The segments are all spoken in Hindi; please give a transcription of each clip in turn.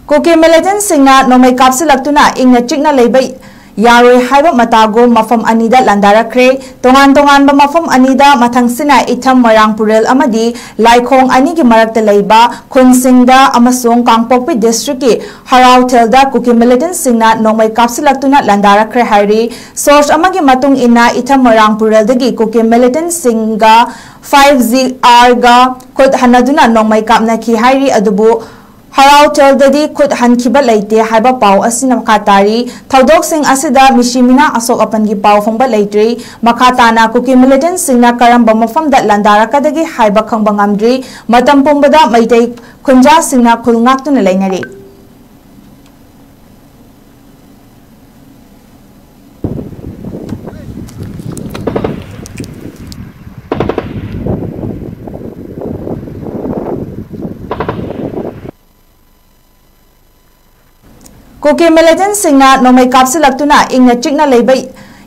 कुकी मिलिटेंट सिंगना नोमै कापसिलक्तुना इंगना चिकना लेबै यारोय हाइबा मतागो मफम अनिदा लंदारखरे तोंगान तोंगान मफम अनिदा मथंगसिना इथम मरांगपुरेल अमदी लाइखोंग अनिगी मरक्ता लेबा खुनसिंगदा अमसोंग कांगपोकपी डिस्ट्रिक्ट की हराउथेलदा कुकी मिलिटेंट सिंगना नोमै कापसिलक्तुना लंदारखरे हाइरी सोर्स अमगी मतुंग इना इथम मरांगपुरेलदगी कुकी मिलिटेंट सिंगा 5GR गा खुद हनदुना नोमै कापनाखी हाइरी अदुबु हराउथेलददी खुद हनखिबा लेते हाइबा पाव असिना मखातारी थौदोकसिंग असिदा मिशिमिना असोक अपनगी पाव फंगबा लेट्री मखाताना कुकी मिलिटेंट सिंगना करंबा मफमदा लंदारकदगी हाइबा खंगबा ngamdri matam pumbada maitai khunja singna khulngaktuना लेनरी कुकी मिलिटेंट सिंगना नोमै कापसिलक्तुना इंगना चिकना लेबै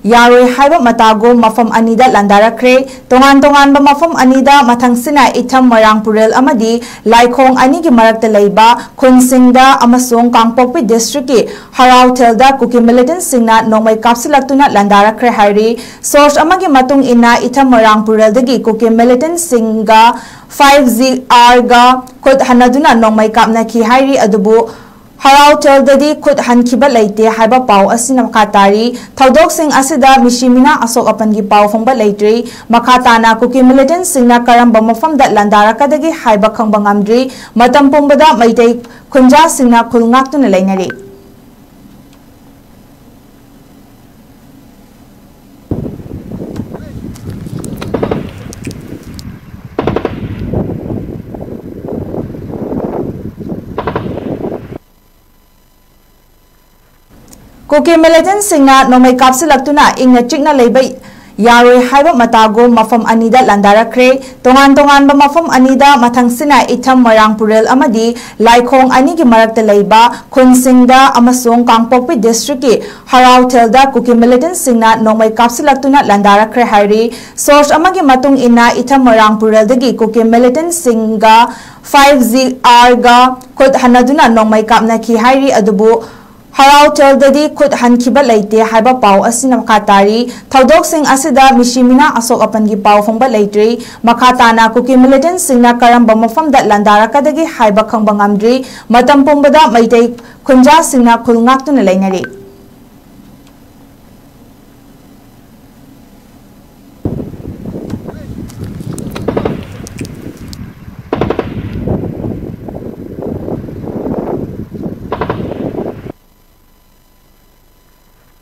यारोय हाइबा मतागो मफम अनिदा लंदारखरे तोंगान तोंगान मफम अनिदा मथंगसिना इथम मरांगपुरेल अमदी लाइखोंग अनिगी मरक्ता लेबा खुनसिंगदा अमसोंग कांगपोकपी डिस्ट्रिक्ट की हराउथेलदा कुकी मिलिटेंट सिंगना नोमै कापसिलक्तुना लंदारखरे हाइरी सोर्स अमगी मतुंग इना इथम मरांगपुरेलदगी कुकी मिलिटेंट सिंगा 5GR गा खुद हनदुना नोमै कापनाखी हाइरी अदुबु हराउथेलददी खुद हनखिबा लेते हाइबा पाव असिना मखातारी थौदोकसिंग असिदा मिशिमिना असोक अपनगी पाव फंगबा लेट्री मखाताना कुकी मिलिटेंट सिंगना करंबा मफमदा लंदारकदगी हाइबा खंगबा ngamdri matam pumbada maitai khunja singna khulngaktuना लेनरी कुकी मिलिटेंट सिंगना नोमै कापसिलक्तुना इंगना चिकना लेबै यारोय हाइबा मतागो मफम अनिदा लंदारखरे तोंगान तोंगान मफम अनिदा मथंगसिना इथम मरांगपुरेल अमदी लाइखोंग अनिगी मरक्ता लेबा खुनसिंगदा अमसोंग कांगपोकपी डिस्ट्रिक्ट की हराउथेलदा कुकी मिलिटेंट सिंगना नोमै कापसिलक्तुना लंदारखरे हाइरी सोर्स अमगी मतुंग इना इथम मरांगपुरेलदगी कुकी मिलिटेंट सिंगा 5GR गा खुद हनदुना नोमै कापनाखी हाइरी अदुबु हराउथेलददी खुद हनखिबा लेते हाइबा पाव असिना मखातारी थौदोकसिंग असिदा मिशिमिना असोक अपनगी पाव फंगबा लेट्री मखाताना कुकी मिलिटेंट सिंगना करंबा मफमदा लंदारकदगी हाइबा खंगबा ngamdri matam pumbada maitai khunja singna khulngaktuना लेनरी